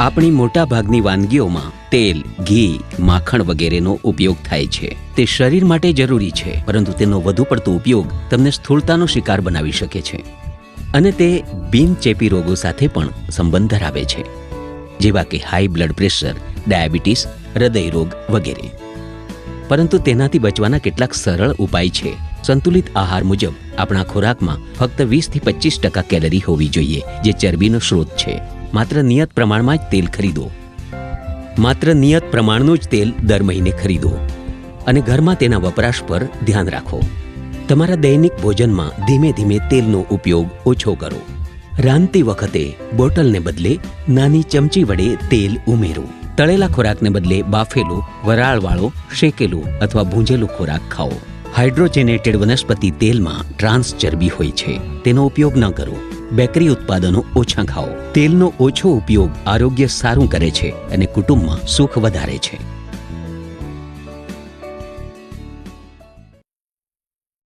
આપણી મોટાભાગની વાનગીઓમાં તેલ, ઘી, માખણ વગેરેનો ઉપયોગ થાય છે. તે શરીર માટે જરૂરી છે, પરંતુ તેનો વધુ પડતો ઉપયોગ તમને સ્થૂળતાનો શિકાર બનાવી શકે છે અને તે બિનચેપી રોગો સાથે પણ સંબંધ ધરાવે છે, જેવા કે હાઈ બ્લડ પ્રેશર, ડાયાબિટીસ, હૃદય રોગ વગેરે. પરંતુ તેનાથી બચવાના કેટલાક સરળ ઉપાય છે. સંતુલિત આહાર મુજબ આપણા ખોરાકમાં ફક્ત 20 થી 25% કેલરી હોવી જોઈએ, જે ચરબીનો સ્ત્રોત છે. માત્ર નિયત પ્રમાણમાં જ તેલ ખરીદો. માત્ર નિયત પ્રમાણનું જ તેલ દર મહિને ખરીદો અને ઘરમાં તેના વપરાશ પર ધ્યાન રાખો. તમારા દૈનિક ભોજનમાં ધીમે ધીમે તેલનો ઉપયોગ ઓછો કરો. રાંધતી વખતે બોટલને બદલે નાની ચમચી વડે તેલ ઉમેરો. તળેલા ખોરાકને બદલે બાફેલો, વરાળવાળો, શેકેલો અથવા ભૂંજેલો ખોરાક ખાઓ. હાઇડ્રોજેનેટેડ વનસ્પતિ તેલમાં ટ્રાન્સ ચરબી હોય છે, તેનો ઉપયોગ ન કરો. બેકરી ઉત્પાદનો ઓછા ખાઓ. તેલનો ઓછો ઉપયોગ આરોગ્ય સારું કરે છે અને કુટુંબમાં સુખ વધારે છે.